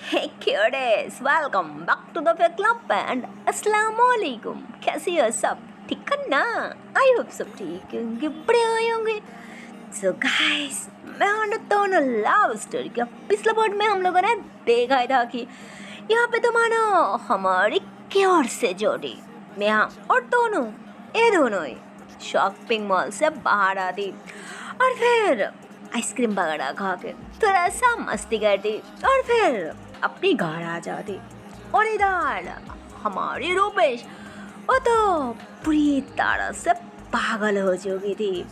Hey cuties, welcome back to the Fair Club and अस्सलामुअलैकुम। कैसी हो सब? ठीक है ना? आई होप सब ठीक होंगे, बढ़िया होंगे। So guys, मैं दोनों लव स्टोरी का पिछले पार्ट में हम लोगों ने देखा था कि यहाँ पे तो मानो हमारी क्योर से जोड़ी नेहा और ये दोनों ही शॉपिंग मॉल से बाहर आती और फिर आइसक्रीम वगैरह खा के थोड़ा सा मस्ती करती और फिर अपनी घर आ जाती। और इधर हमारी रूपेश वो तो पूरी तरह से पागल हो चुकी थी,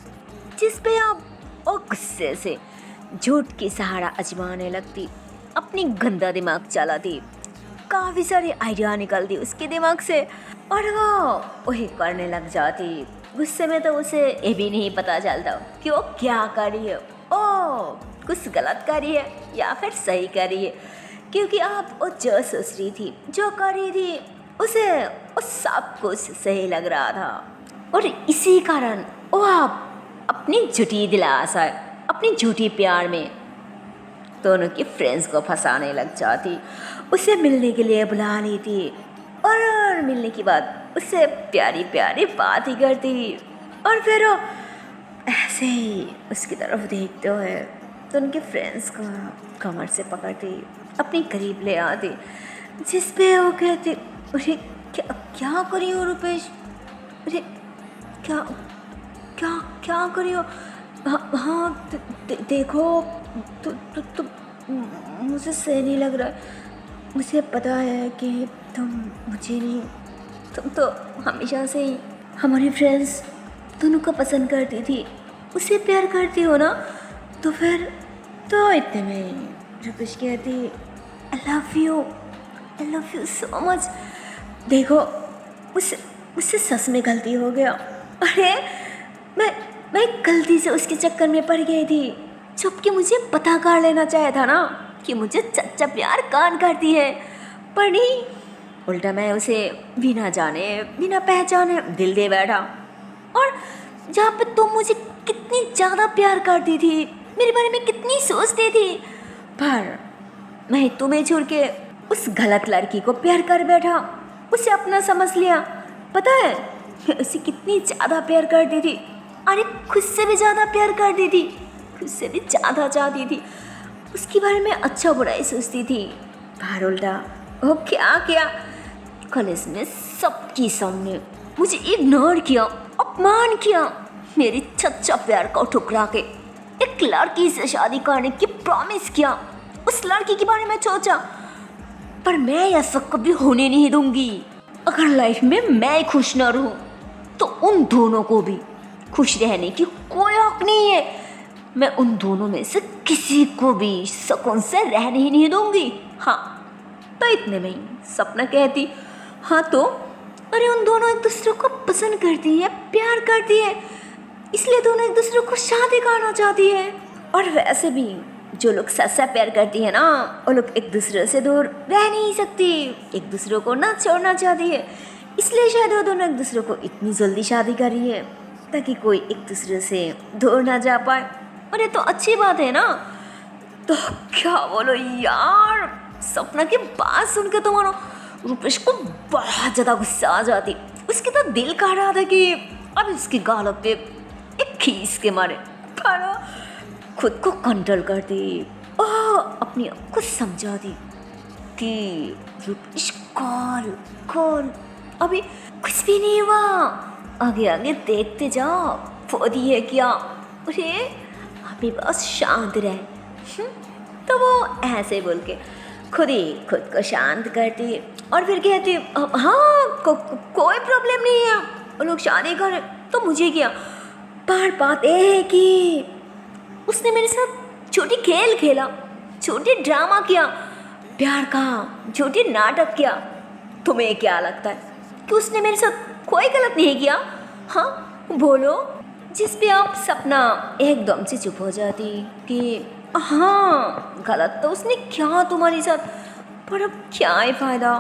जिस पे अब वो गुस्से से झूठ की सहारा आजमाने लगती, अपनी गंदा दिमाग चलाती, काफ़ी सारी आइडिया निकलती उसके दिमाग से और वो वही करने लग जाती। गुस्से में तो उसे ये भी नहीं पता चलता कि वो क्या कर रही है, ओ कुछ गलत कर रही है या फिर सही कर रही है, क्योंकि आप वो जो सोच रही थी, जो कर रही थी, उसे वो सब कुछ सही लग रहा था। और इसी कारण वो आप अपनी झूठी दिलासा, अपनी झूठी प्यार में दोनों की फ्रेंड्स को फंसाने लग जाती, उसे मिलने के लिए बुला लेती और मिलने के बाद उससे प्यारी प्यारी बात ही करती और फिर वो ऐसे ही उसकी तरफ देखते हुए तो उनके फ्रेंड्स को कमर से पकड़ती, अपने करीब ले आती, जिस पे वो कहती, अरे क्या क्या करी हो रूपेश, अरे क्या क्या क्या करी हो, हाँ देखो तो मुझे सही नहीं लग रहा है, मुझे पता है कि तुम मुझे नहीं, तुम तो हमेशा से ही हमारी फ्रेंड्स दोनों को पसंद करती थी, उसे प्यार करती हो ना, तो फिर तो इतने में रूपेश कहती, I love you so much. देखो मुझसे सच में गलती हो गया, अरे मैं गलती से उसके चक्कर में पड़ गई थी, जबकि मुझे पता कर लेना चाहिए था ना कि मुझे सच्चा प्यार कौन करती है, पर नहीं, उल्टा मैं उसे बिना जाने बिना पहचाने दिल दे बैठा। और जहाँ पे तुम मुझे कितनी ज़्यादा प्यार करती थी, मेरे बारे में कितनी सोचती थी, पर मैं तुम्हें छोड़ के उस गलत लड़की को प्यार कर बैठा, उसे अपना समझ लिया। पता है मैं उसे कितनी ज़्यादा प्यार करती थी, अरे खुद से भी ज़्यादा प्यार करती थी, खुद से भी ज़्यादा चाहती थी, उसके बारे में अच्छा बुराई सोचती थी, पर उल्टा वो क्या किया, कॉलेज में सबके सामने मुझे इग्नोर किया, अपमान किया, मेरी सच्चा प्यार को ठुकरा के एक लड़की से शादी करने की प्रॉमिस किया, उस लड़की के बारे में सोचा, पर मैं ऐसा कभी होने नहीं दूंगी। अगर लाइफ में मैं खुश ना रहूं तो उन दोनों को भी खुश रहने की कोई हक नहीं है, मैं उन दोनों में से किसी को भी सुकून से रहने ही नहीं दूंगी। हाँ तो इतने में ही सपना कहती, हाँ तो अरे उन दोनों एक दूसरे को पसंद करती है, प्यार करती है, इसलिए दोनों एक दूसरे को शादी करना चाहती है। और वैसे भी जो लोग सच्चा प्यार करती है ना, वो लोग एक दूसरे से दूर रह नहीं सकती, एक दूसरे को ना छोड़ना चाहती है, इसलिए शायद वो दोनों एक दूसरे को इतनी जल्दी शादी कर रही है ताकि कोई एक दूसरे से दूर ना जा पाए। और ये तो अच्छी बात है ना, तो क्या बोलो यार, सपना की बात सुन के तो मानो रूपेश को बहुत ज़्यादा गुस्सा आ जाती, उसके तो दिल कह रहा था कि अब इसकी गालों पे एक खींच के मारे, पर खुद को कंट्रोल करती और अपनी आप को समझाती कि रूपेश कॉल अभी कुछ भी नहीं हुआ, आगे आगे देखते जाओ, वो दिए क्या, अरे अभी बस शांत रहे। तो वो ऐसे बोल के खुद ही खुद को शांत करती और फिर कहती, हाँ कोई प्रॉब्लम नहीं है, वो लोग शादी करें तो मुझे क्या, पर बात ये है कि उसने मेरे साथ छोटी खेल खेला, छोटी ड्रामा किया, प्यार का छोटी नाटक किया। तुम्हें क्या लगता है कि उसने मेरे साथ कोई गलत नहीं किया? हाँ बोलो। जिस पे आप सपना एकदम से चुप हो जाती कि हाँ गलत तो उसने क्या तुम्हारे साथ, पर अब क्या है फ़ायदा।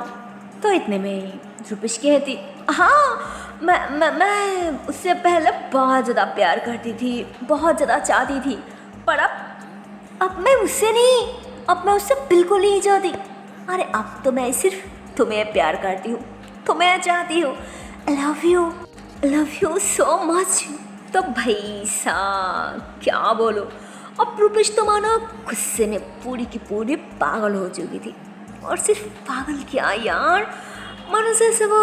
तो इतने में रूपेश कहती, हाँ मैं उससे पहले बहुत ज़्यादा प्यार करती थी, बहुत ज़्यादा चाहती थी, पर अब मैं उससे नहीं, अब मैं उससे बिल्कुल नहीं चाहती, अरे अब तो मैं सिर्फ तुम्हें प्यार करती हूँ, तुम्हें चाहती हूँ। I love you so much. तो भाई साहब क्या बोलो, अब रूपेश तो मानो गुस्से में पूरी की पूरी पागल हो चुकी थी। और सिर्फ पागल क्या यार, मानो जैसे वो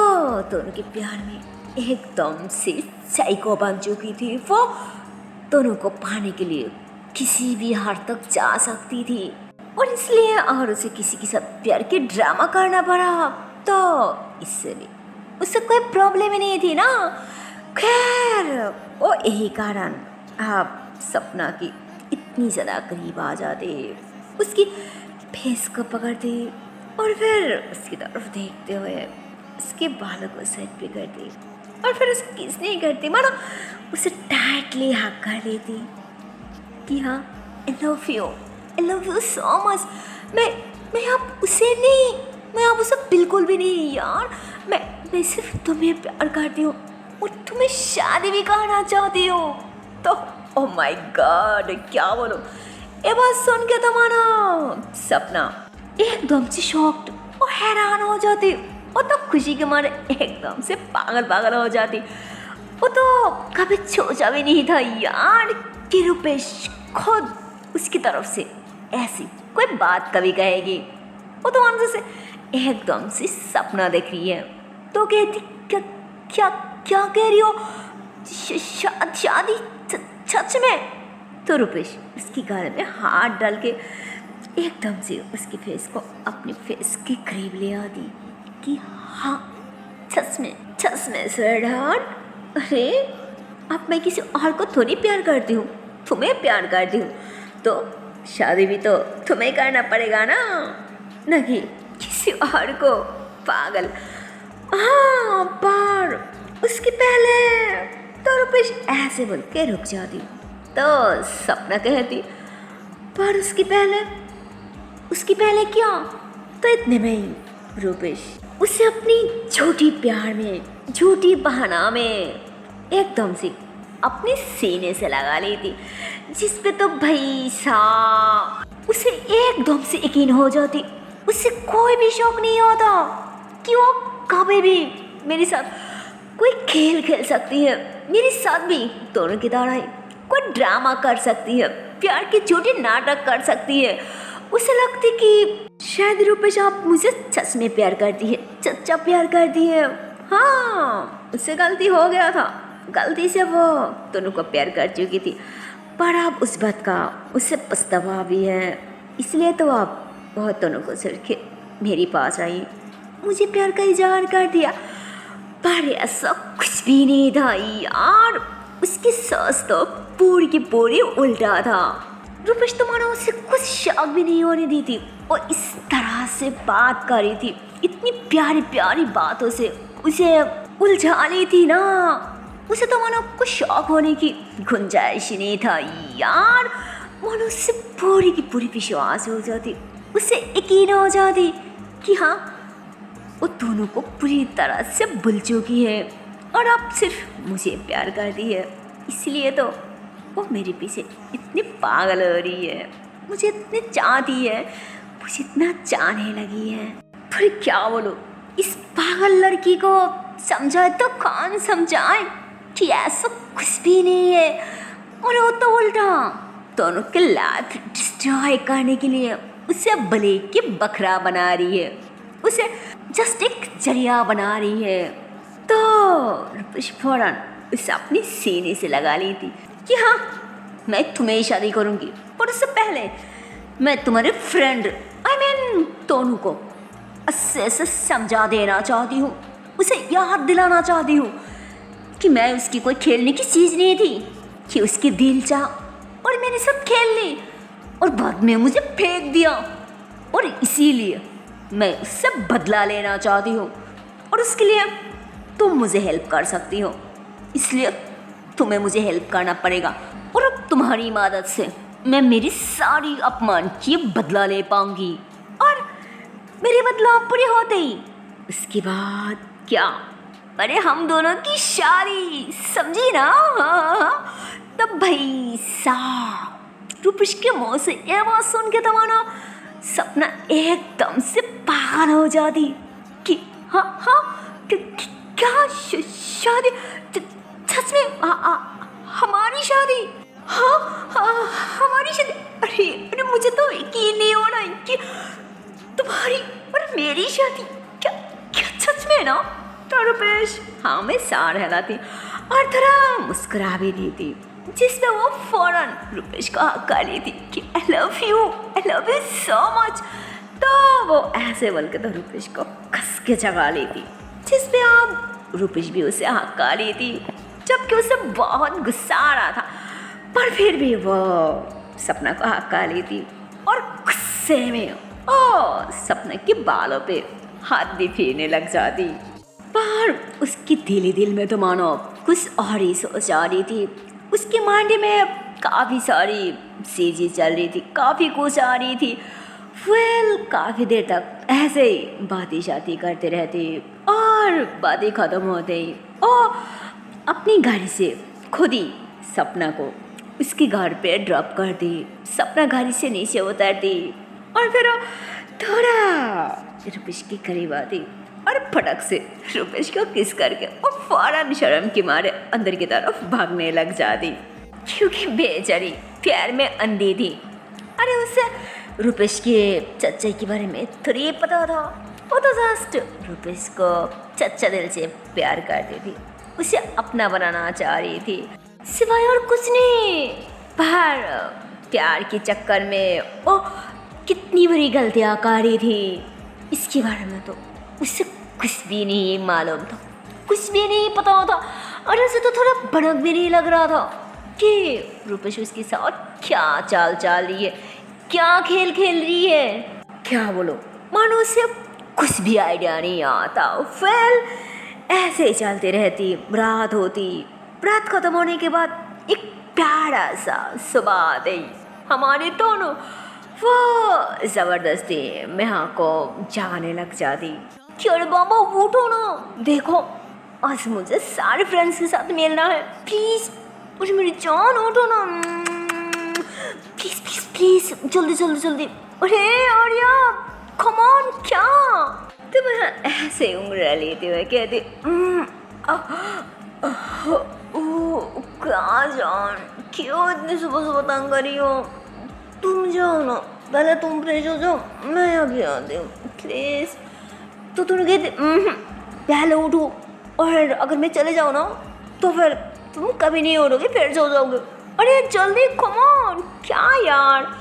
दोनों के प्यार में एकदम से साइको बन चुकी थी। वो दोनों को पाने के लिए किसी भी हद तक जा सकती थी, और इसलिए अगर उसे किसी के साथ प्यार के ड्रामा करना पड़ा तो इससे भी उससे कोई प्रॉब्लम ही नहीं थी ना। खैर वो यही कारण आप सपना की इतनी ज़्यादा करीब आ जाते, उसकी फेस को पकड़ते और फिर उसकी तरफ देखते हुए उसके बालों को सेट पे करती और फिर उसे किस नहीं करती, मानो उसे टाइटली हग कर लेती कि हाँ I love you so much. मैं अब उसे नहीं, मैं अब उसे बिल्कुल भी नहीं यार, मैं सिर्फ तुम्हें प्यार करती हूँ और तुम्हें शादी भी करना चाहती हूँ। तो ओह माय गॉड क्या बोलो, ये बात सुन के तो मानो सपना एकदम से शॉक्ड और हैरान हो जाती, वो तो खुशी के मारे एकदम से पागल हो जाती। वो तो कभी सोचा भी नहीं था यार कि रूपेश खुद उसकी तरफ से ऐसी कोई बात कभी कहेगी। वो तो अंदर से एकदम से सपना देख रही है तो कहती क्या क्या क्या कह रही हो, शादी सच में? तो रूपेश उसकी गाल में हाथ डाल के एकदम से उसकी फेस को अपने फेस के करीब ले आती कि हाँ सच में स्वीटहार्ट। अरे अब मैं किसी और को थोड़ी प्यार करती हूँ, तुम्हें प्यार करती हूँ, तो शादी भी तो तुम्हें करना पड़ेगा ना, नहीं किसी और को। पागल। हाँ पर उसके पहले तो रूपेश ऐसे बोल के रुक जाती तो सपना कहती पर उसके पहले क्या? तो इतने में ही रूपेश उसे अपनी झूठी प्यार में, झूठी बहाना में एकदम से अपने सीने से लगा ली थी, जिस पे तो भाई साहब उसे एकदम से यकीन हो जाती, उससे कोई भी शौक नहीं होता कि वो कभी भी मेरे साथ कोई खेल खेल सकती है, मेरे साथ भी दोनों की तरह कोई ड्रामा कर सकती है, प्यार के छोटे नाटक कर सकती है। उसे लगती कि शायद रूपेश आप मुझे सच में प्यार करती है, सच्चा प्यार करती है। हाँ उससे गलती हो गया था, गलती से वो दोनों को प्यार कर चुकी थी, पर अब उस बात का उससे पछतावा भी है, इसलिए तो आप बहुत दोनों को छोड़ के मेरे पास आई, मुझे प्यार का इजहार कर दिया। पर ऐसा कुछ भी नहीं था यार, उसकी सास तो पूरी की पूरी उल्टा था। रूपेश तो मानो उसे कुछ शक भी नहीं होने दी थी और इस तरह से बात कर रही थी, इतनी प्यारी प्यारी बातों से उसे उलझा ली थी ना, उसे तो मानो कुछ शौक होने की गुंजाइश ही नहीं था यार। मानो उससे पूरी की पूरी विश्वास हो जाती, उससे यकीन हो जाती कि हाँ वो दोनों को पूरी तरह से भूल चुकी है और अब सिर्फ मुझे प्यार करती है, इसलिए तो वो मेरे पीछे इतनी पागल हो रही है, मुझे इतनी चाहती है, मुझे इतना चाहने लगी है। पर क्या बोलो, इस पागल लड़की को समझाए तो कौन समझाए कि ऐसा कुछ भी नहीं है, और वो तो उल्टा दोनों के लात डिस्ट्रॉय करने के लिए उसे भले के बकरा बना रही है, उसे जस्ट एक जरिया बना रही है। तो रूपेश फौरन उसे अपनी सीने से लगा ली थी कि हाँ मैं तुम्हें ही शादी करूँगी, पर उससे पहले मैं तुम्हारे फ्रेंड तोनू को अच्छे से समझा देना चाहती हूँ, उसे याद दिलाना चाहती हूँ कि मैं उसकी कोई खेलने की चीज़ नहीं थी, कि उसकी दिल चाह और मैंने सब खेल ली और बाद में मुझे फेंक दिया, और इसीलिए मैं उससे बदला लेना चाहती हूँ, और उसके लिए तुम मुझे हेल्प कर सकती हो, इसलिए तुम्हें मुझे हेल्प करना पड़ेगा, और अब तुम्हारी मदद से मैं मेरी सारी अपमान की बदला ले पाऊंगी, और मेरे बदला पूरे होते ही उसके बाद क्या, अरे हम दोनों की शादी, समझी ना? तब भाई साहब रूपेश के मुंह से ये बात सुन के तो मानो सपना एकदम से परेशान हो जाती कि हाँ हाँ क्या शादी सच में हमारी शादी? हाँ हाँ हमारी शादी। अरे अरे मुझे तो यकीन नहीं हो रहा है कि तुम्हारी और मेरी शादी। क्या क्या सच में ना? तो रुपेश हाँ मैं सार हिलाती और थोड़ा मुस्कुरा भी दी थी, जिसमें वो फौरन रुपेश को हक्का ली थी कि I love you so much. तो वो ऐसे बोल के तो रुपेश को कस के जगा ली थी, जिसमें अब रुपेश भी उसे हक्का ली थी, जबकि उसे बहुत गुस्सा आ रहा था। पर फिर भी वो सपना को हक्का ली थी और गुस्से में सपना के बालों पे हाथ भी फेरने लग जाती। पर उसकी दिल में तो मानो कुछ और ही सोच आ रही थी। उसके मांडे में काफ़ी सारी चीज़ें चल रही थी, काफ़ी कुछ आ रही थी। काफ़ी देर तक ऐसे ही बातें शाती करते रहते और बातें ख़त्म होते ही अपनी गाड़ी से खुद ही सपना को उसके घर पे ड्रॉप कर दी। सपना गाड़ी से नीचे उतरती और फिर थोड़ा रुपेश के करीब आती और फटक से रुपेश को किस करके और फौरन शर्म के मारे अंदर की तरफ भागने लग जाती, क्योंकि बेचारी प्यार में अंधी थी। अरे उसे रुपेश के चच्चा के बारे में थोड़ी पता था। वो तो जस्ट रुपेश को चच्चा दिल से प्यार करती थी, उसे अपना बनाना चाह रही थी, सिवाय और कुछ नहीं। पर प्यार के चक्कर में वो कितनी बड़ी गलतियाँ कर रही थी, इसके बारे में तो उसे कुछ भी नहीं मालूम था, कुछ भी नहीं पता था। और उसे तो थोड़ा भनक भी नहीं लग रहा था कि रुपेश उसके साथ क्या चाल रही है, क्या खेल रही है। क्या बोलो, मानो उसे कुछ भी आइडिया नहीं आता। ऐसे ही चलती रहती। रात होती, रात खत्म होने के बाद एक प्यारा सा सुबह आते ही हमारे दोनों वो ज़बरदस्ती मेहा को जाने लग जाती कि अरे बाबा उठो ना, देखो आज मुझे सारे फ्रेंड्स के साथ मिलना है, प्लीज़ मुझे मेरी जान उठो ना, प्लीज़ प्लीज़ प्लीज़ जल्दी जल्दी जल्दी। अरे आर्या कम ऑन, क्या? तो मैं ऐसे उंगलियां लेते हुए कहती क्या जान, क्यों इतनी सुबह सुबह तंग करी हो? तुम जाओ ना, पहले तुम फ्रेश हो जाओ, मैं अभी आती हूँ प्लीज़। तो तुम कहते पहले उठो, और अगर मैं चले जाऊँ ना तो फिर तुम कभी नहीं उठोगे, फिर सो जाओगे। अरे जल्दी कम ऑन, क्या यार?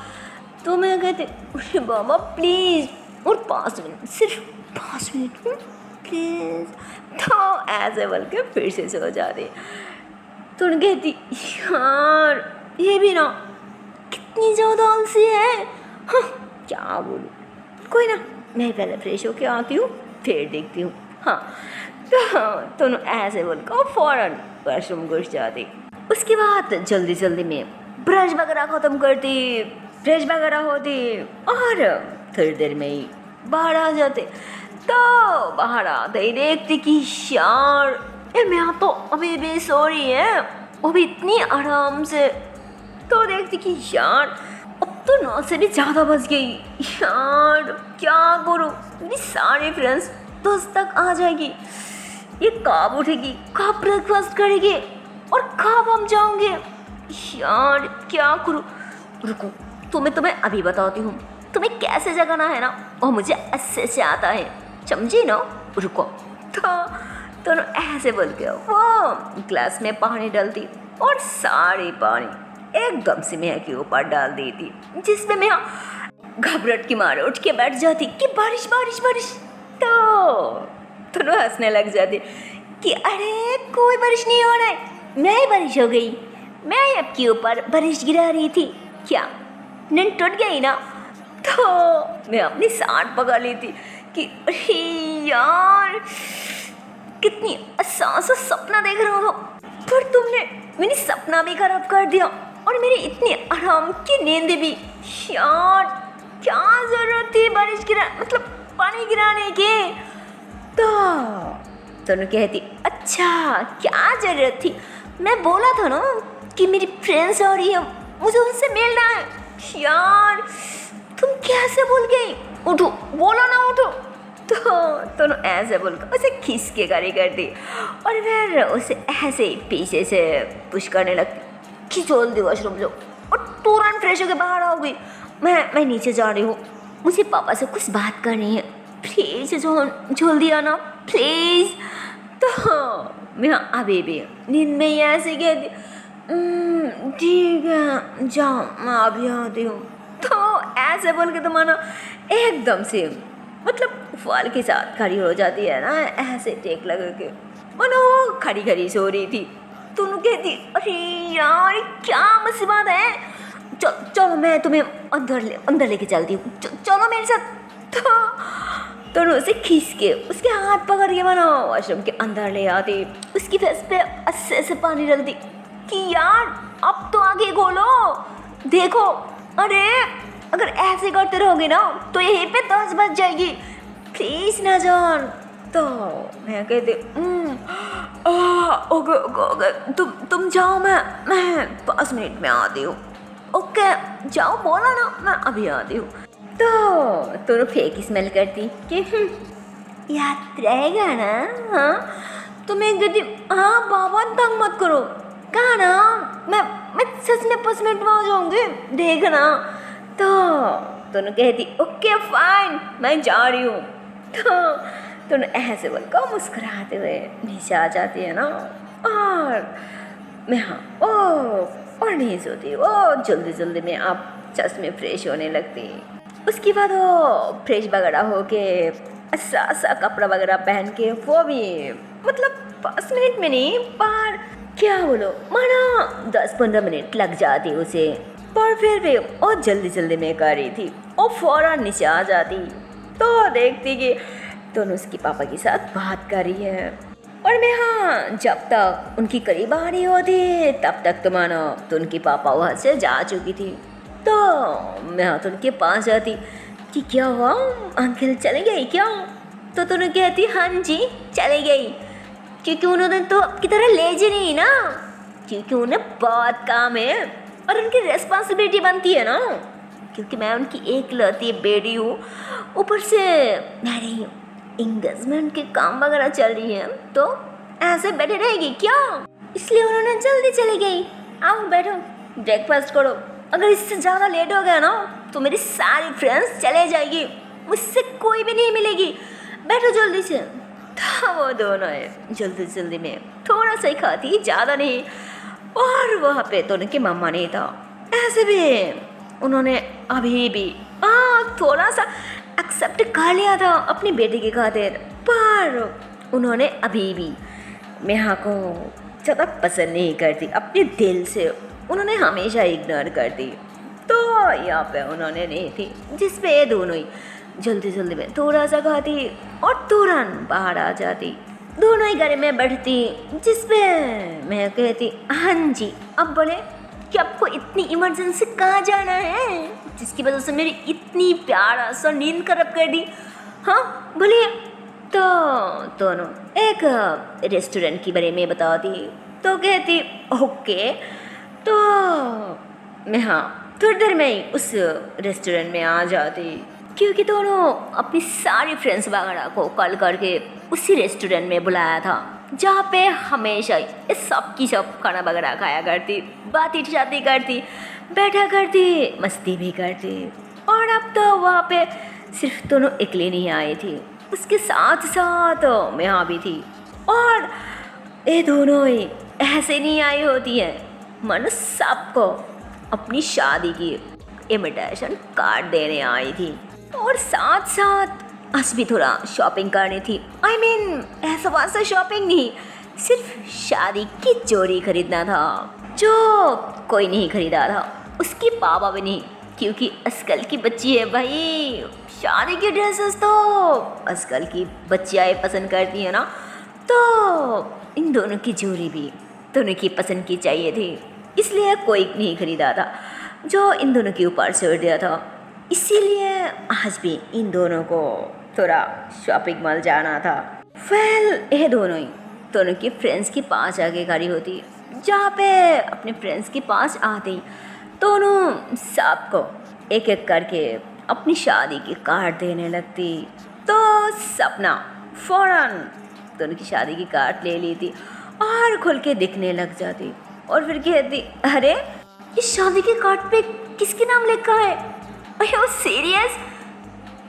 तो मैं कहती अरे बाबा प्लीज़ और 5 मिनट, सिर्फ 5 मिनट प्लीज़। तो ऐसे बोल के फिर से सो जाती। तो कहती यार ये भी ना कितनी ज़्यादा आलसी है। हाँ क्या बोलूँ, कोई ना, मैं पहले फ्रेश होके आती हूँ फिर देखती हूँ। हाँ तो ऐसे बोलकर फ़ौरन वॉशरूम घुस जाती। उसके बाद जल्दी जल्दी में ब्रश वगैरह ख़त्म करती, फ्रेश वगैरह होती और थोड़ी देर में ही बाहर आ जाते। तो बाहर आते ही देखती कि यार मैं तो अभी भी सो रही है, वो भी इतनी आराम से। तो देखती कि यार अब तो 9 से भी ज़्यादा बज गई, यार क्या करूँ? मेरी सारी फ्रेंड्स 10 तक आ जाएगी, ये कब उठेगी, कब ब्रेकफास्ट करेगी और कब हम जाओगे? यार क्या करूँ? रुको तुम्हें अभी बताती हूँ, तुम्हें कैसे जगाना है ना वो मुझे अच्छे से आता है, समझी ना? रुको। तो ऐसे बोल के वो ग्लास में पानी डालती और सारी पानी एकदम से मेहा के ऊपर डाल देती, जिसमें मेहा घबराहट की मारे उठ के बैठ जाती कि बारिश बारिश बारिश। तो हंसने लग जाती कि अरे कोई बारिश नहीं हो रहा है, मैं ही बारिश हो गई, मैं आपके ऊपर बारिश गिरा रही थी, क्या नींद टूट गई ना? तो मैं अपनी साठ पका ली थी कि अरे यार कितनी आसान सा सपना देख रहा हूँ, पर तुमने मेरी सपना भी खराब कर दिया और मेरी इतनी आराम की नींद भी। यार क्या जरूरत थी बारिश मतलब पानी गिराने की? तो कहती अच्छा क्या जरूरत थी, मैं बोला था ना कि मेरी फ्रेंड्स आ रही है, मुझे उनसे मिलना है। यार तुम कैसे भूल गई? उठो, बोलो ना उठो। तो दोनों ऐसे बोलकर उसे खींच के गाड़ी कर दी और फिर उसे ऐसे ही पीछे से पुश करने लगती, खिंचोल दी वॉशरूम जो, और तुरंत फ्रेश होकर बाहर आओगी। मैं नीचे जा रही हूँ, मुझे पापा से कुछ बात करनी है, प्लीज़ जल्दी आना प्लीज़। तो मैं अभी भी नींद में ही ऐसे कहती, ठीक है जाओ मैं अभी आती हूँ। तो ऐसे बोल के तो मानो एकदम से मतलब फॉल के साथ खड़ी हो जाती है ना, ऐसे टेक लगा के मानो खड़ी खड़ी सो रही थी। तुम कहती, अरे यार क्या मुसीबत है, चलो मैं तुम्हें अंदर लेके चलती हूँ, चलो मेरे साथ। तो दोनों उसे खींच के उसके हाथ पकड़ के मानो वॉशरूम के अंदर ले आती, उसकी फेस पे अच्छे से पानी डाल दी कि यार अब तो आगे खोलो देखो, अरे अगर ऐसे करते रहोगे ना तो यहीं पे 10 बज जाएगी, प्लीज़ ना जान। तो मैं कहती ओके तुम जाओ, मैं 5 मिनट में आती हूँ। ओके जाओ बोला ना, मैं अभी आती हूँ। तो दोनों फेक स्मेल करती कि याद रहेगा ना। हाँ तो मैं कहती, हाँ बाबा तंग मत करो, कहा ना मैं सच में 5 मिनट में आ जाऊँगी देखना। तो दोनों कहती ओके फाइन मैं जा रही हूँ। तो दोनों ऐसे बोलकर मुस्कुराते हुए नीचे आ जाती है ना, और मैं और नहीं सोती, वो जल्दी में आप चश्मे में फ्रेश होने लगती। उसके बाद वो फ्रेश वगैरह होके अच्छा कपड़ा वगैरह पहन के, वो भी मतलब 5 मिनट में नहीं पर क्या बोलो माना 10-15 मिनट लग जाती उसे, पर फिर भी वो जल्दी में कर रही थी। वो फौरन नीचे आ जाती तो देखती कि दोनों उसके पापा के साथ बात कर रही है, और मैं हाँ जब तक उनकी करीब आ रही होती तब तक तो मानो तो उनके पापा वहाँ से जा चुकी थी। तो मैं तो उनके पास जाती कि क्या हुआ अंकल चले गए क्या। तो तूने कहती हाँ जी चले गई, क्योंकि उन्होंने तो आपकी तरह लेजी नहीं ना, क्योंकि उन्हें बहुत काम है और उनकी रिस्पॉन्सिबिलिटी बनती है ना, क्योंकि मैं उनकी एकलौती बेटी हूँ। ऊपर से मेरी इंगेजमेंट के काम वगैरह चल रही है, तो ऐसे बैठे रहेगी क्या, इसलिए उन्होंने जल्दी चली गई। आओ बैठो ब्रेकफास्ट करो, अगर इससे ज़्यादा लेट हो गया ना तो मेरी सारी फ्रेंड्स चले जाएगी, मुझसे कोई भी नहीं मिलेगी, बैठो जल्दी से। तो वो दोनों है जल्दी में थोड़ा सा ही खाती, ज़्यादा नहीं। और वहाँ पे तो उनकी मम्मा नहीं था, ऐसे भी उन्होंने अभी भी थोड़ा सा एक्सेप्ट कर लिया था अपनी बेटी की खातिर, पर उन्होंने अभी भी नेहा को ज़्यादा पसंद नहीं करती, अपने दिल से उन्होंने हमेशा इग्नोर कर दी। तो यहाँ पे उन्होंने नहीं थी, जिस पे ये दोनों ही जल्दी में थोड़ा सा खाती और तुरंत बाहर आ जाती, दोनों ही घर में बैठती, जिस पे मैं कहती हाँ जी अब बोले कि आपको इतनी इमरजेंसी कहाँ जाना है, जिसकी वजह से मेरी इतनी प्यारा सा नींद खराब कर दी। हाँ बोलिए। तो दोनों एक रेस्टोरेंट के बारे में बता दी। तो कहती ओके। तो मैं हाँ थोड़ी देर में ही उस रेस्टोरेंट में आ जाती, क्योंकि दोनों अपनी सारी फ्रेंड्स वगैरह को कॉल करके उसी रेस्टोरेंट में बुलाया था, जहाँ पे हमेशा सब खाना वगैरह खाया करती, बातें शादी करती, बैठा करती, मस्ती भी करती। और अब तो वहाँ पे सिर्फ दोनों अकेले नहीं आई थी, उसके साथ साथ मैं यहाँ भी थी। और ये दोनों ही ऐसे नहीं आई होती है, मन सबको अपनी शादी की इनविटेशन कार्ड देने आई थी, और साथ साथ आज भी थोड़ा शॉपिंग करनी थी। I mean, ऐसा वैसा शॉपिंग नहीं, सिर्फ शादी की चोरी खरीदना था, जो कोई नहीं खरीदा था, उसकी पापा भी नहीं, क्योंकि आजकल की बच्ची है भाई, शादी की ड्रेसेस तो आजकल की बच्चियाँ पसंद करती है ना। तो इन दोनों की चोरी भी दोनों की पसंद की चाहिए थी, इसलिए कोई नहीं खरीदा था, जो इन दोनों के ऊपर छोड़ दिया था। इसीलिए आज भी इन दोनों को थोड़ा शॉपिंग मॉल जाना था। ये दोनों की फ्रेंड्स के पास आके खड़ी होती, जहाँ पे अपने फ्रेंड्स के पास आती, दोनों सबको एक एक करके अपनी शादी के कार्ड देने लगती। तो सपना फौरन दोनों की शादी की कार्ड ले ली थी और खुल के दिखने लग जाती और फिर कहती, अरे इस शादी के कार्ड पे किसके नाम लिखा है? अरे सीरियस,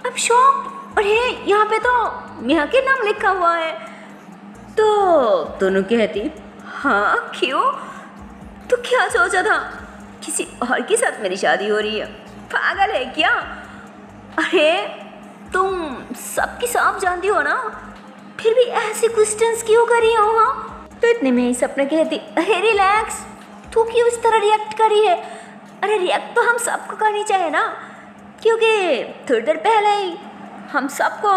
अब शॉक। अरे यहाँ पे तो नेहा के नाम लिखा हुआ है। तो दोनों कहती, हाँ क्यों? तो क्या सोचा था किसी और के साथ मेरी शादी हो रही है? पागल है क्या? अरे तुम सबकी सब जानती हो ना, फिर भी ऐसे क्वेश्चंस क्यों कर रही हो? हाँ तो इतने में ही सपना कहती, अरे रिलैक्स, तू क्यों इस तरह रिएक्ट कर रही है? अरे रिएक्ट तो हम सबको करनी चाहिए ना, क्योंकि थोड़ी देर पहले ही हम सबको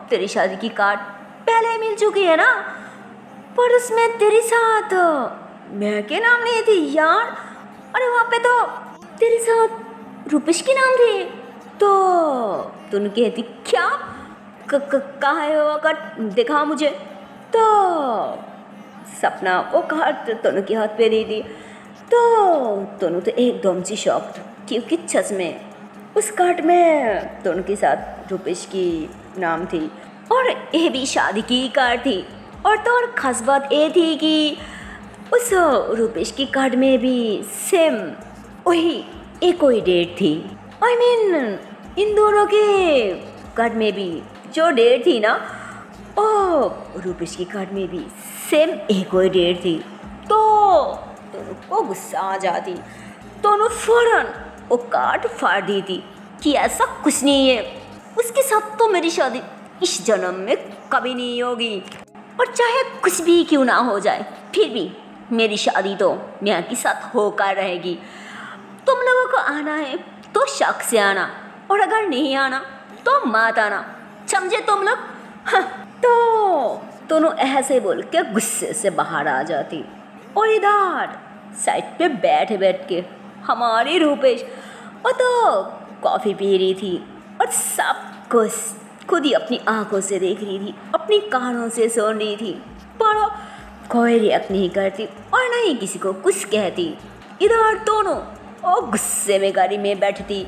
तेरी शादी की कार्ड पहले ही मिल चुकी है ना, पर उसमें तेरे साथ मैं के नाम नहीं थी यार। अरे वहाँ पे तो तेरे साथ रूपेश के नाम थे। तो तुम कहती, क्या कहाँ है वो कार्ड, दिखा मुझे। तो सपना वो कार्ड दोनों के हाथ पे दे दी। तो दोनों तो एकदम से शॉक्ड, क्योंकि सच में उस कार्ड में दोनों के साथ रूपेश की नाम थी और ये भी शादी की कार्ड थी। और तो और खास बात ये थी कि उस रूपेश की कार्ड में भी सेम वही एक ही डेट थी। आई मीन इन दोनों के कार्ड में भी जो डेट थी ना, ओ रूपेश की कार्ड में भी सेम एक ही डेट थी। तो दोनों को गुस्सा आ जाती, दोनों फौरन वो कार्ड फाड़ दी थी कि ऐसा कुछ नहीं है, उसके साथ तो मेरी शादी इस जन्म में कभी नहीं होगी, और चाहे कुछ भी क्यों ना हो जाए फिर भी मेरी शादी तो नेहा के साथ होकर रहेगी। तुम लोगों को आना है तो शक से आना, और अगर नहीं आना तो मत आना, समझे तुम लोग? हाँ। तो दोनों ऐसे बोल के गुस्से से बाहर आ जाती और इधर साइड पे बैठ के हमारी रूपेश वो तो कॉफ़ी पी रही थी और सब कुछ खुद ही अपनी आंखों से देख रही थी, अपनी कानों से सुन रही थी, पर कोई रिएक्ट नहीं करती और ना ही किसी को कुछ कहती। इधर दोनों वो गुस्से में गाड़ी में बैठती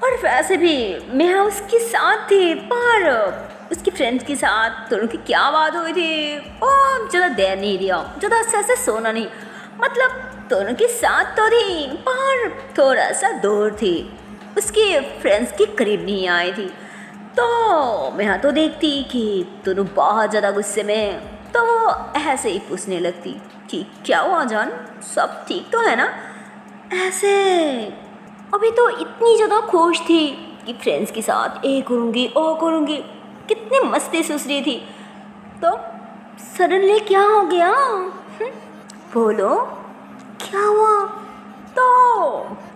और वैसे भी मैं उसके साथ थी, पर उसकी फ्रेंड्स के साथ दोनों की क्या बात हुई थी वो ज़्यादा देर नहीं दिया, ज़्यादा ऐसे सोना नहीं, मतलब दोनों के साथ तो थी पर थोड़ा सा दूर थी, उसके फ्रेंड्स के करीब नहीं आई थी। तो मैं तो देखती कि दोनों बहुत ज़्यादा गुस्से में, तो वो ऐसे ही पूछने लगती कि क्या हुआ जान, सब ठीक तो है ना? ऐसे अभी तो इतनी ज़्यादा खुश थी कि फ्रेंड्स के साथ ये करूँगी वो करूँगी, कितनी मस्ती सुस रही थी, तो सडनली क्या हो गया? बोलो क्या हुआ? तो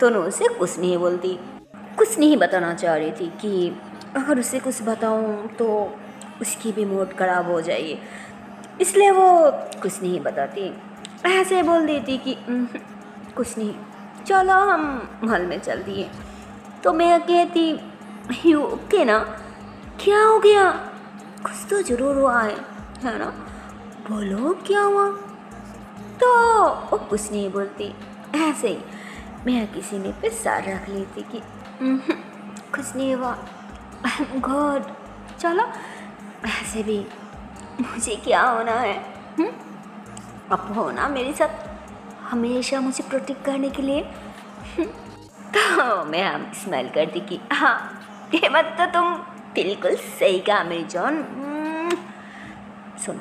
दोनों उसे कुछ नहीं बोलती, कुछ नहीं बताना चाह रही थी कि अगर उसे कुछ बताऊं तो उसकी भी मूड ख़राब हो जाएगी, इसलिए वो कुछ नहीं बताती, ऐसे बोल देती कि कुछ नहीं, चलो हम महल में चल दिए। तो मैं कहती, यू ओके ना, क्या हो गया? कुछ तो ज़रूर हुआ है ना? बोलो क्या हुआ? तो वो कुछ नहीं बोलती, ऐसे ही मैं किसी ने पे सर रख लेती कि कुछ नहीं हुआ, गॉड, चलो ऐसे भी मुझे क्या होना है, अब होना मेरे साथ हमेशा मुझे प्रोटेक्ट करने के लिए। तो मैं हम स्माइल करती कि हाँ ये बात तो तुम बिल्कुल सही कहा मेरी जान। सुनो,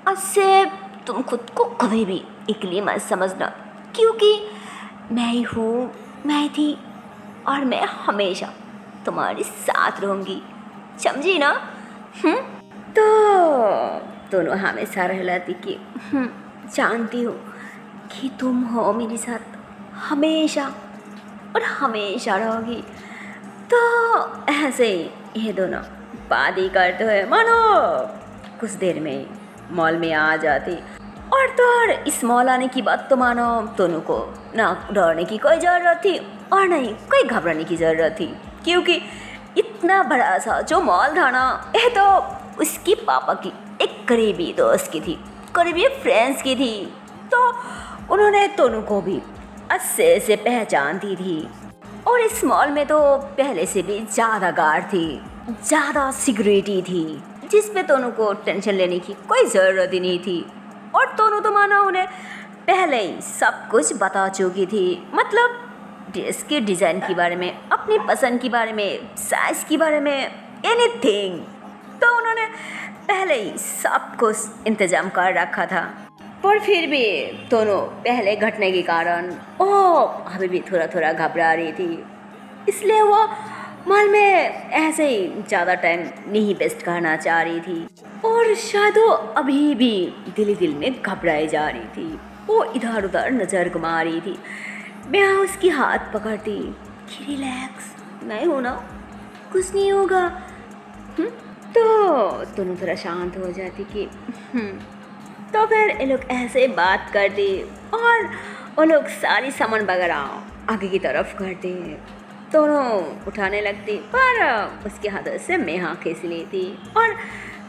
आज से तुम खुद को कभी भी अकेली मत समझना, क्योंकि मैं ही हूँ, मैं थी और मैं हमेशा तुम्हारे साथ रहूँगी, समझी ना? तो दोनों हमेशा रहलाती कि जानती हूँ कि तुम हो मेरे साथ हमेशा और हमेशा रहोगी। तो ऐसे ही ये दोनों बात ही करते हुए मानो कुछ देर में मॉल में आ जाती, और तो और इस मॉल आने की बात तो मानो दोनों को ना डरने की कोई ज़रूरत थी और नहीं कोई घबराने की ज़रूरत थी, क्योंकि इतना बड़ा सा जो मॉल था ना, यह तो उसकी पापा की एक करीबी दोस्त की थी, करीबी फ्रेंड्स की थी। तो उन्होंने दोनों को भी अच्छे से पहचानती थी, और इस मॉल में तो पहले से भी ज़्यादा गार्ड थी, ज़्यादा सिक्योरिटी थी जिस पे दोनों को टेंशन लेने की कोई ज़रूरत ही नहीं थी। और दोनों तो माना उन्हें पहले ही सब कुछ बता चुकी थी, मतलब ड्रेस के डिज़ाइन के बारे में, अपनी पसंद के बारे में, साइज़ के बारे में, एनीथिंग। तो उन्होंने पहले ही सब कुछ इंतज़ाम कर रखा था। पर फिर भी दोनों पहले घटने के कारण अभी भी थोड़ा थोड़ा घबरा रही थी, इसलिए वो मॉल में ऐसे ही ज़्यादा टाइम नहीं वेस्ट करना चाह रही थी। और शायद वो अभी भी दिल में घबराई जा रही थी। वो इधर उधर नज़र घुमा रही थी। मैं उसकी हाथ पकड़ती कि रिलैक्स, मैं हूँ ना, कुछ नहीं होगा। तो दोनों थोड़ा शांत हो जाती कि तो फिर ये लोग ऐसे बात करते और वो लोग सारी सामान वगैरह आगे की तरफ करते, दोनों उठाने लगती, पर उसके हाथों से मैं खींच लेती। और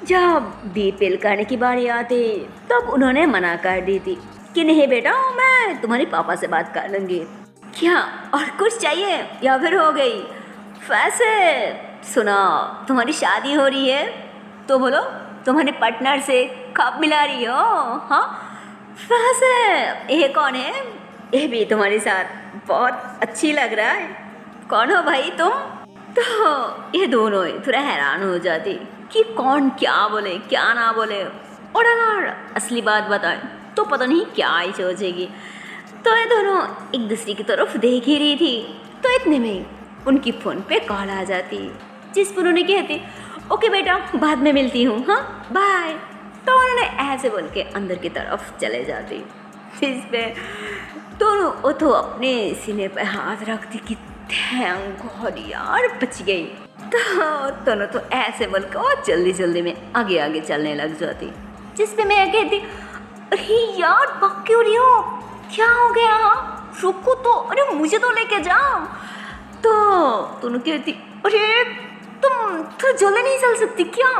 जब बीपीएल करने की बारी आती तब उन्होंने मना कर दी थी कि नहीं बेटा, मैं तुम्हारे पापा से बात कर लूँगी। क्या और कुछ चाहिए या फिर हो गई? वैसे सुना तुम्हारी शादी हो रही है, तो बोलो तुम्हारे पार्टनर से कब मिला रही हो? हाँ, वैसे ये कौन है? ये भी तुम्हारे साथ बहुत अच्छी लग रहा है। कौन हो भाई तुम? तो ये दोनों थोड़ा हैरान हो जाती कि कौन क्या बोले क्या ना बोले, और अगर असली बात बताए तो पता नहीं क्या ही सोचेगी। तो ये दोनों एक दूसरे की तरफ देख ही रही थी। तो इतने में उनकी फ़ोन पे कॉल आ जाती, जिस पर उन्होंने कहती ओके बेटा, बाद में मिलती हूँ, हाँ बाय। तो उन्होंने ऐसे बोल के अंदर की तरफ चले जाती। इस पे दोनों वो तो अपने सीने पे हाथ रखती कि थैंक गॉड यार, बच गई। तो दोनों तो ऐसे बोल के और जल्दी जल्दी में आगे आगे चलने लग जाती, जिस पे मैं कहती अरे यार भाग क्यों रही हो, क्या हो गया, रुको तो, अरे मुझे तो लेके जाओ। तो दोनों कहती अरे तुम तो जल्दी नहीं चल सकती क्या,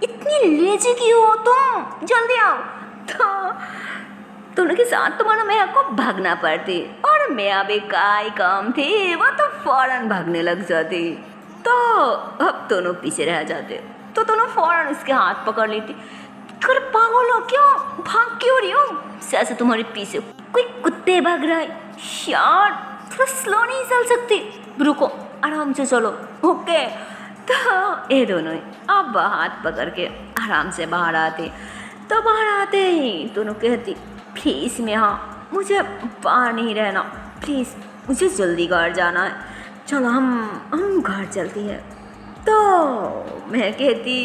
इतनी लेजी क्यों हो तुम, जल्दी आओ। तो दोनों के साथ तो मानो मेरा को भागना पड़ती, और मेरा भी काय काम थी, वो तो फौरन भागने लग जाती। तो अब दोनों पीछे रह जाते, तो दोनों फौरन उसके हाथ पकड़ लेती। कर पागल हो क्यों, भाग क्यों रही हो, जैसे तुम्हारे पीछे कोई कुत्ते भाग रहा है यार, थोड़ा स्लो नहीं चल सकती, रुको आराम से चलो, ओके। तो ये दोनों अब हाथ पकड़ के आराम से बाहर आते। तो बाहर आते ही दोनों कहती प्लीज़ मेहा, मुझे बाहर नहीं रहना प्लीज़, मुझे जल्दी घर जाना है, चलो हम घर चलती हैं। तो मैं कहती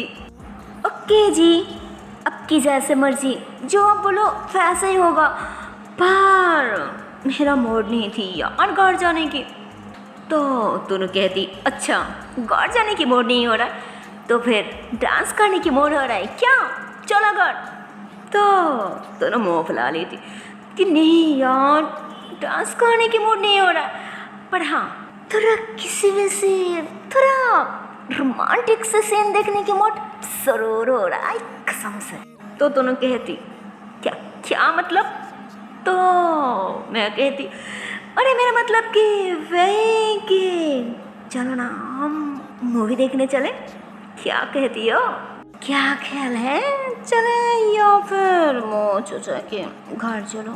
ओके जी, आपकी जैसे मर्जी, जो आप बोलो वैसा ही होगा, पर मेरा मूड नहीं थी यार घर जाने की। तो दोनों कहती अच्छा घर जाने की मूड नहीं हो रहा है, तो फिर डांस करने की मूड हो रहा है क्या, चलो घर। तो दोनों मुँह फुला लेती कि नहीं यार डांस करने की मूड नहीं हो रहा है, पर हाँ थोड़ा किसी में से थोड़ा रोमांटिक से सीन देखने की मूड जरूर हो रहा है कसम से। तो दोनों कहती क्या क्या मतलब? तो मैं कहती अरे मेरा मतलब कि वही कि चलो ना हम मूवी देखने चले, क्या कहती हो, क्या ख्याल है, चले या फिर मोच के घर चलो?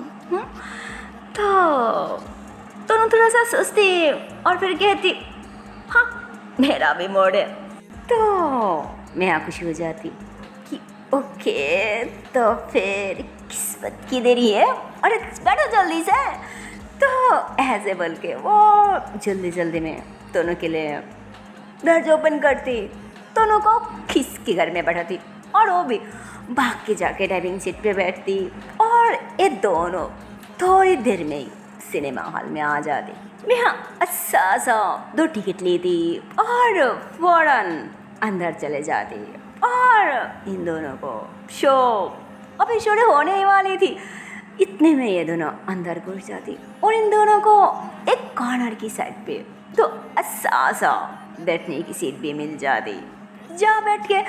तो दोनों थोड़ा सा सोचती और फिर कहती हाँ मेरा भी मूड है। तो मैं खुशी हो जाती कि ओके, तो फिर किस बात की देरी है, अरे बैठो जल्दी से। तो ऐसे बोल के वो जल्दी जल्दी में दोनों के लिए दरवाजा ओपन करती, दोनों को खिस के घर में बैठाती, और वो भी भाग के जाके ड्राइविंग सीट पे बैठती, और ये दोनों थोड़ी देर में ही सिनेमा हॉल में आ जाती। मैं अच्छा सा 2 टिकट लेती और फौरन अंदर चले जाती, और इन दोनों को शो अभी शुरू होने ही वाली थी। इतने में ये दोनों अंदर घुस जाती, और इन दोनों को एक कॉर्नर की साइड पे तो अच्छा सा बैठने की सीट भी मिल जाती, जहाँ बैठ के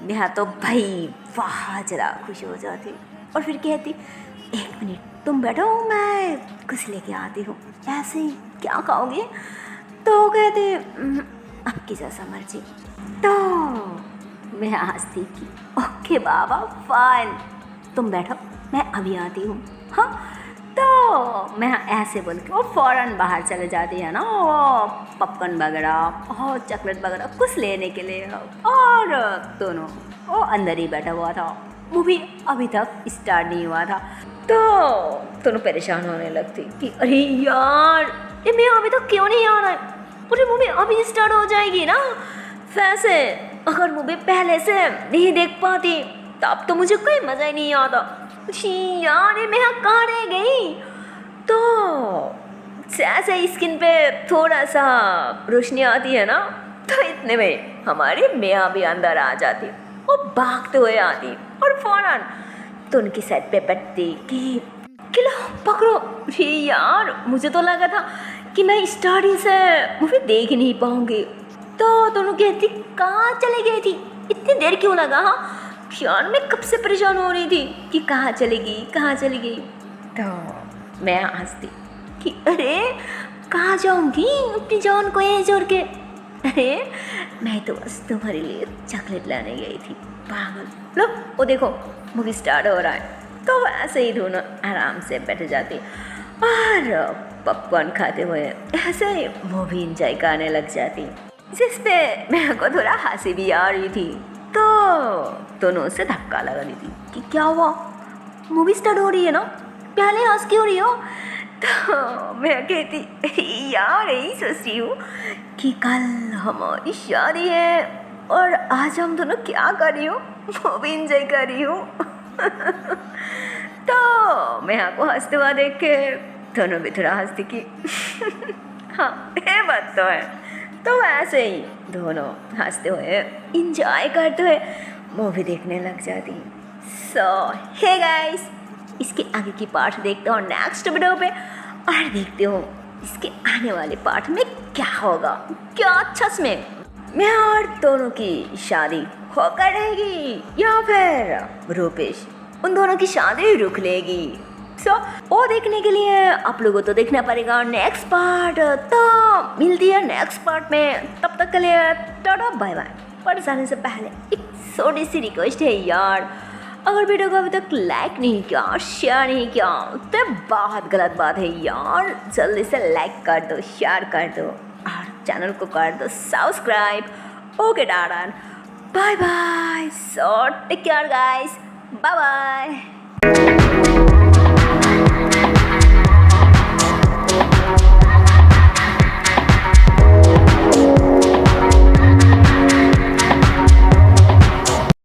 मैं तो भाई वाह जरा खुश हो जाती, और फिर कहती 1 मिनट तुम बैठो मैं कुछ लेके आती हूँ। ऐसे ही क्या खाओगे? तो कहते आपकी जैसा मर्जी। तो मैं हंसती कि ओके बाबा फाइन, तुम बैठो मैं अभी आती हूँ। हाँ, तो मैं ऐसे बोल के वो फ़ौरन बाहर चले जाती है ना, वो पॉपकॉर्न वगैरह और चॉकलेट वगैरह कुछ लेने के लिए, और दोनों वो अंदर ही बैठा हुआ था। मूवी अभी तक स्टार्ट नहीं हुआ था। तो दोनों परेशान होने लगती कि अरे यार ये मैं अभी तक क्यों नहीं आ रहा है, पूरी मूवी अभी स्टार्ट हो जाएगी ना। वैसे अगर मूवी पहले से नहीं देख पाती तब तो मुझे कोई मज़ा ही नहीं आता। यार ये मैं कहाँ रह गई। तो जैसे स्किन पे थोड़ा सा रोशनी आती है ना, तो इतने में हमारी मियाँ भी अंदर आ जाती, वो भागते हुए आती और फौरन तो उनकी साइड पे बैठती कि लो पकड़ो। अरे यार मुझे तो लगा था कि मैं स्टार्टिंग से मूवी देख ही नहीं पाऊंगी। तो दोनों कहती कहाँ चली गई थी, इतनी देर क्यों लगा। हाँ यार मैं कब से परेशान हो रही थी कि कहाँ चलेगी कहाँ चली गई। तो मैं हंसती कि अरे कहाँ जाऊँगी अपनी जान को ये जोड़ के, अरे मैं तो बस तुम्हारे लिए चॉकलेट लाने गई थी पागल। लो वो देखो मूवी स्टार्ट हो रहा है। तो ऐसे ही दोनों आराम से बैठ जाती और पॉपकॉर्न खाते हुए ऐसे ही मूवी इंजॉय करने लग जाती, जिस पे मेरे को थोड़ा हंसी भी आ रही थी। तो दोनों से धक्का लगा रही थी कि क्या हुआ, मूवी स्टार्ट हो रही है ना, पहले हंस क्यों रही हो। तो मैं कहती यार यही सोच रही हूँ कि कल हमारी शादी है और आज हम दोनों क्या कर रही हूँ, मूवी इंजॉय कर रही हूँ। तो मैं आपको हंसते हुआ देख के दोनों भी थोड़ा हंसती कि हाँ ये बात तो है। तो ऐसे ही दोनों हंसते हुए इंजॉय करते हुए मूवी देखने लग जाती। सो हे गाइस, इसके आगे की पार्ट देखते हो नेक्स्ट वीडियो पे, और देखते हो इसके आने वाले पार्ट में क्या होगा, क्या अच्छा में मैं और दोनों की शादी होकर रहेगी या फिर रूपेश उन दोनों की शादी रुक लेगी। सो वो देखने के लिए आप लोगों तो देखना पड़ेगा नेक्स्ट पार्ट। तो मिलती है नेक्स्ट पार्ट में, तब तक के लिए टाटा बाय बाय। पर जाने से पहले एक छोटी सी रिक्वेस्ट है यार, अगर वीडियो को अभी तक लाइक नहीं किया, शेयर नहीं किया तो बहुत गलत बात है यार। जल्दी से लाइक कर दो, शेयर कर दो और चैनल को कर दो subscribe. Okay tata bye bye, so take care guys, bye bye.